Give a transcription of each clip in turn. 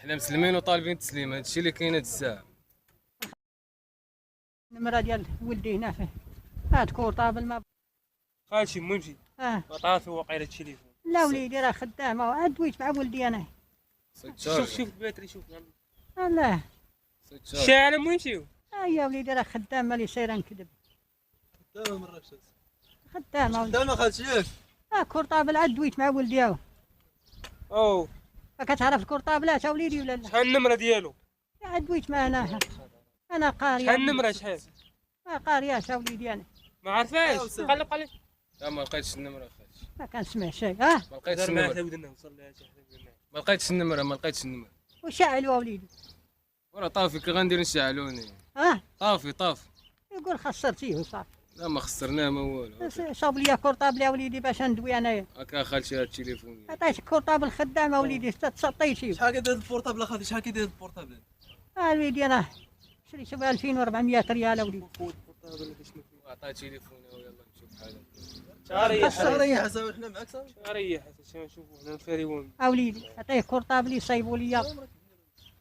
حنا مسلمين وطالبين تسليم، هذا الشيء اللي كاين هاد الساعه. النمرة ديال ولدي هنا فيه هاد كورطابل ما خالتي مهمتي طافي وقيله التليفون. لا وليدي راه خدامة وعاد دويت مع ولدي أنا. شوف الباتري شوف لا شاعر مهمتي. يا وليدي راه خدام مالي سايرة نكذب. خدامة مرة مشات. خدامة خدامة خالتي ياك. كورطابل عاد دويت مع ولدي هاو. أوه كتعرف الكورطابلات يا وليدي ولا لا؟ شحال النمرة ديالو؟ عاد دويت معاه أنا قارية. شحال النمرة شحال؟ ما قارياش يا وليدي أنا. ما عرفاش قلب عليه. لا ما لقيتش النمره اخاي. ما كنسمع شيء ما لقيتش دار معاه النمره. ودنا وصل لها شي حاجة. ما لقيتش النمره ما لقيتش النمره. وشعلوا وليدي. وراه طافي كي غندير نشعلوني. طافي. يقول خسرتيه وصافي. لا ما خسرناه ما والو. صاب لي كورطابل يا وليدي باش ندوي انايا. هكا خالتي هاد التليفون. عطيتك كورطابل خدام يا وليدي تسطيتي. شحال كيدير البورطابل اخاتي شحال كيدير البورطابل؟ وليدي انا شريته ب 2400 ريال وليدي. عطاه تليفون ويلا نشوف حالك. ريح اساوي حنا معاك صافي. ريح نشوفوا هنا الفريون. وليدي عطيه كورطابل يصايبوا لي.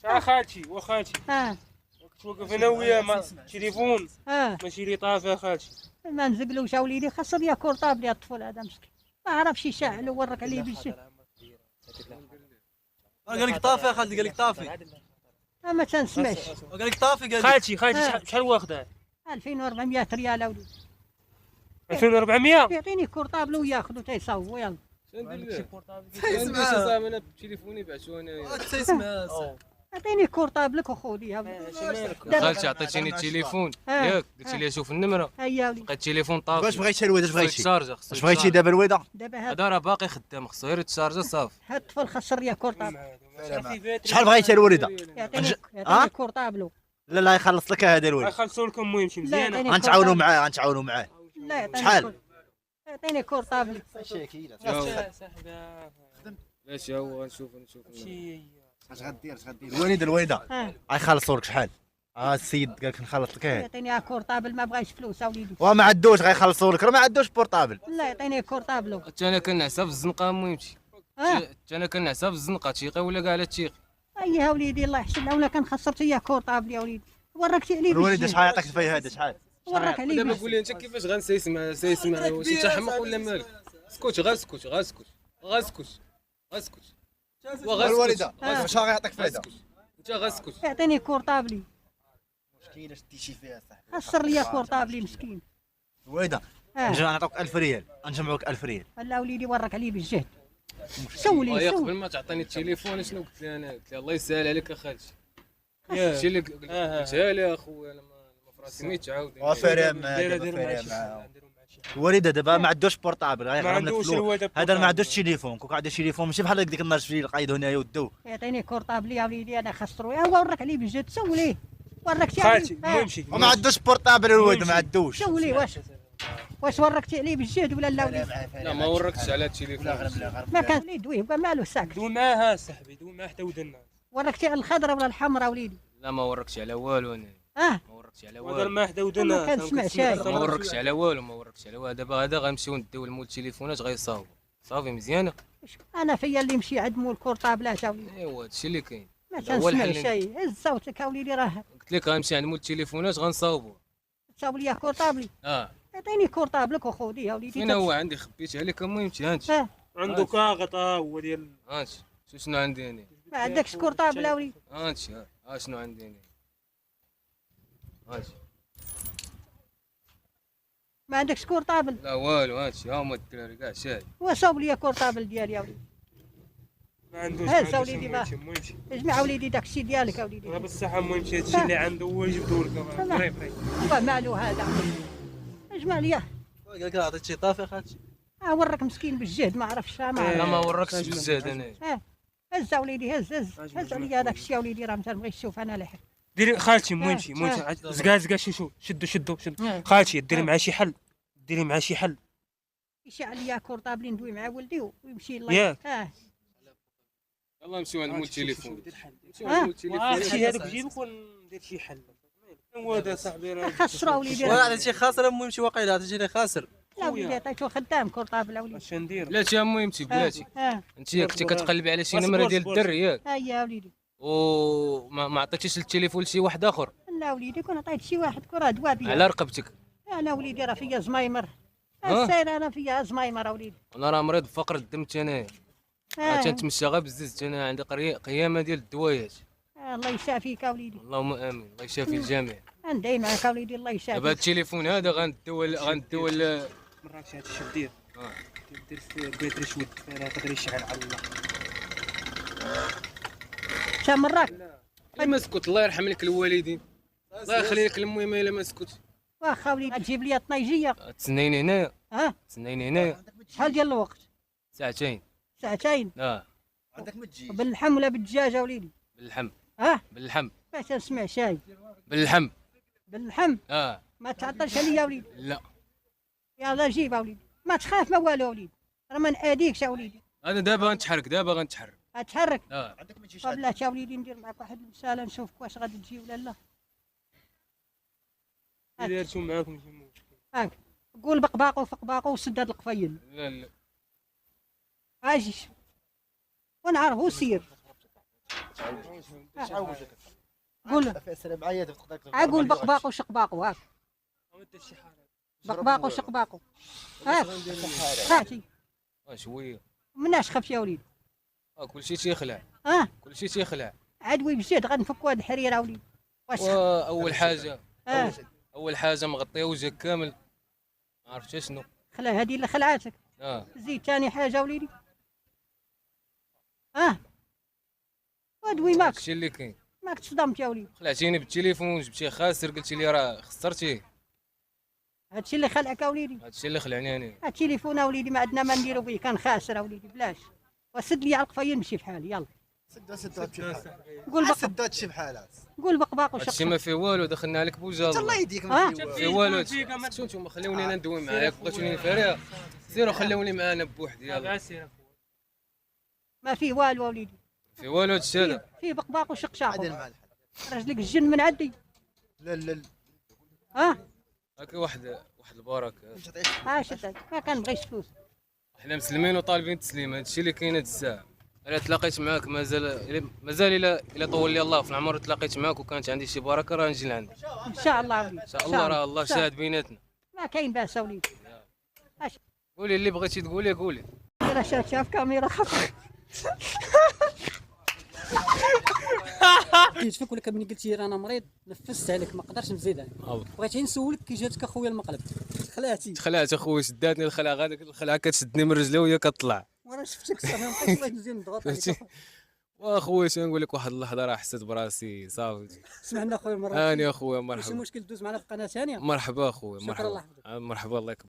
تاع خالتي وخالتي وقت وقف انا وياه مع التليفون ماشي لي طافي خالتي. ما نزقلوش يا وليدي خسر لي كورطابل يا الطفل هذا مسكين ما عرفش يشعل وورك عليه بالشي. قال لك طافي اخاتي قال لك طافي. ما تنسمعش. قال لك طافي قال خالتي شحال واخدها؟ 2400 ريال وليدي. 2400 يعطيني كورطابل وياخذ تيصاوبوا يلا. تسمع انا بتليفوني بعتو انا. تسمع. اعطيني كورطابلك وخذي خالتي عطيتيني التليفون ياك قلتي لي شوف النمره. هيا وليدي. لقيت التليفون طافي. واش بغيتي الواد اش بغيتي؟ واش بغيتي دابا الويضه؟ دابا هاد هذا راه باقي خدام خصو غير يتشارجا صافي. هاد الطفل خسر لي كورطابل. شحال بغيتي الوالده؟ يعطيني كورطابلو. لا يخلص لك هذا الولد. خلصوا لكم المهم شي مزيانه. غنتعاونوا معاه لا يعطيني شحال؟ يعطيني كورطابل. باش هو نشوف اش غدير الوالده غيخلصوا لك شحال؟ السيد قال لك نخلص لك يعطيني كورطابل ما بغاش فلوس وليدي. وما عندوش غيخلصوا لك راه ما عندوش بورطابل. لا يعطيني كورطابلو. حتى انا كنعسى في الزنقه مهمتي. حتى انا كنعسى في الزنقه تيقي ولا كاع لا تيقي. ايها وليدي الله يحسن ولا كان خسرت يا كورطابل يا وليدي. وركتي عليه الوالده شحال يعطيك الفاي هذا شحال؟ ورك عليه دابا قول لي انت كيفاش غنسيسمع واش انت حمق ولا مالك؟ اسكت غاسكت الوالده شحال غيعطيك فايده؟ انت غاسكت. يعطيني كورطابلي. مشكيله شديتي فيها صاحبي. خسر لي كورطابلي مسكين. الوالده نجي نعطيك 1000 ريال نجمعوك 1000 ريال. لا وليدي ورك عليه بالجهد. سولي قبل ما تعطيني التليفون شنو قلت لي انا؟ قلت لي الله يسهل عليك اخالتي. هادشي اللي قلتها لي اخويا انا ما فراسي ما يتعاود. فريم الوالده دابا ما عندوش بورطابل غيعمل لك فلوس. هذا ما عندوش تليفون كون عنده تليفون ماشي بحال ديك النهار اللي لقيته هنايا ودو. يعطيني كورطابلي يا وليدي انا خسرو هو ورك عليه بالجهد سوليه. وركتي خالتي عليه نمشي وما عندوش بورطابل الوالد ما عندوش. سوليه واش وركتي عليه بالجهد ولا لا وليدي؟ لا ما وركتش على التليفون. ما كان لي دويه بقى مالو ساكت. دو معاها صاحبي دو معاه حتى ودنا. وركتي على الخضراء ولا الحمراء وليدي؟ لا ما وركتش على والو انا. ما وركتش على ودار والو. معاه حتى ودنا. ما كنسمع شيء. ما وركش على والو دابا هذا غنمشيو نديو المول التليفونات غيصاوبوا صافي مزيانه. انا فيا اللي مشي عند مول الكورطابلات يا وليدي. ايوا هادشي اللي كاين. ما هو تنسمع الحل. شيء هز صوتك يا وليدي راه قلت لك غنمشي عند مول التليفونات غنصاوبوا. صاوب لي كورطابلي. يعطيني كورطابلك وخذي يا وليدي. فين هو عندي خبيته عليك المهمتي هانتي. عنده كاغط هو ديال هانتي شنو عندي انا؟ ما عندكش كورطابل يا وليدي. هانتي شنو عندي انا؟ هانتي ما عندكش كورطابل. لا والو هانتي هما الدراري كاع شاي. وصاوب لي كورطابل ديالي يا وليدي. ما عندوش. هز وليدي باه اجمع وليدي داكشي ديالك يا وليدي. بصح المهم هادشي اللي عنده هو يجبدو لك فري مالو هذا اجمع ليه. قال لك عطيت شي طافي اخاتي. ورك مسكين بالجهد ما عرفش لا ما وركش بالزاد انا. هز وليدي هز عليا داك الشيء يا وليدي راه ما نبغيش نشوف انا لحد. ديري خالتي مهمتي زقا شدوا خالتي ديري معاه شي حل يشعل ليا كورطابلي ندوي مع ولدي ويمشي الله ياك. يلا نمشيو عند مول التليفون. شي هذاك جيبك وندير شي حل. هو هذا صاحبي راه خسر وليدي. ولا عطيتي خاسر المهم شي واقيلا عطيتيني خاسر. لا وليدي عطيتو خدام كورطابل وليدي. اش ندير؟ بلاتي مهمتي بلاتي. انت كنتي كتقلبي على شي نمره ديال الدري ياك؟ يا وليدي وما عطيتيش التليفون لشي واحد اخر لا وليدي كون عطيت شي واحد كره دوابيه. على رقبتك؟ انا وليدي راه فيا زمايمر. ها؟ السير انا فيا زمايمر وليدي. انا راه مريض بفقر الدم انايا. تنتمشى غير بزز، انا عندي قيامه ديال الدوايات. الله يشافيك وليدي. اللهم امين، الله يشافي الجميع. ندعي معاك وليدي الله يشافيك. دابا هاد التليفون هذا غنديو مراكش هادشي شنو دير؟ دير في البيتري شود فيها تقدر يشعل على الله. شام مراك ما اسكت، الله يرحم لك الوالدين، الله يخلي لك المهم الا ما اسكت. واخا وليدي تجيب لي الطنيجيه. تسنيني هنايا. تسنيني هنايا. شحال ديال الوقت؟ ساعتين. ساعتين. عندك ما تجي باللحم ولا بالدجاجه وليدي؟ باللحم. باللحم. باش نسمع شاي. باللحم. باللحم. ما تعطلش عليا وليدي. لا. يلا جيب وليدي، ما تخاف ما والو وليدي، راه ما ناديكش وليدي. انا دابا غنتحرك، غتحرك؟ عندك ما تجيش قبل يا وليدي ندير معاك واحد المساله نشوفك واش غادي تجي ولا لا. دارتو معاكم شي مشكل. قول بقباقو فقباقو وسد هاد القفيل. لا اجي ونعرفو سير. قول قول بقباقو شقباقو. بقباقو شقباقو. هاتي شويه. مناش خف يا وليدي. كلشي تيخلع. كلشي تيخلع. عدوي بزيد غنفكو هاد الحريره وليدي. اول حاجه مغطيه وجهك كامل، ما عرفتش شنو. خلا هادي اللي خلعاتك. زيد ثاني حاجه وليدي. ودوي ماك. هادشي اللي كاين. ماك تصدمت يا وليدي. خلعتيني بالتليفون، جبتيه خاسر، قلتي لي راه خسرتيه. هادشي اللي خلعك وليدي. هادشي اللي خلعني انا. التليفون وليدي ما عندنا ما نديرو به، كان خاسر وليدي بلاش. وسد لي على القفايل نمشي بحالي يلا. سد هادشي بحالات. قول بقباق وشق. هادشي ما فيه والو، دخلنا عليك بوجه. الله يهديك ما فيه والو. شو نتوما خليوني انا ندوي معاك، بغيتوني فارغه سيروا خلوني معانا بوحدي يلا. ما فيه والو وليدي. فيه والو هادشي هذا. فيه بقباق وشق شاقو. رجلك الجن من عندي. لا هاكا واحد البركه. شدك ما كنبغيش فلوس. حنا مسلمين وطالبين التسليم، هادشي اللي كاين هاد الساعه. الا تلاقيت معاك مازال الا طول لي الله في العمر تلاقيت معاك وكانت عندي شي بركه راه نجي لعندك ان شاء الله وليدي. ان شاء الله، راه الله شاهد بيناتنا. ما كاين باس وليدي. قولي اللي بغيتي تقولي قولي. راه شاف كاميرا خف. كيشفك ولك ملي قلتي انا مريض نفست عليك ما قدرتش نزيد عليك. بغيت نسولك كي جاتك اخويا المقلب. تخلعت اخويا، شداتني الخلعه، غاديك الخلعه كتشدني من رجلي وهي كطلع. وانا شفتك صافي ما بقيتش بغيت نزيد نضغط عليك. واخويا شنو نقول لك، واحد اللحظه راه حسيت براسي صافي. سمعنا اخويا مرحبا. هاني اخويا مرحبا. ماشي مشكل دوز معنا في قناه ثانيه. مرحبا اخويا شكرا الله يحفظك. مرحبا الله يكبر.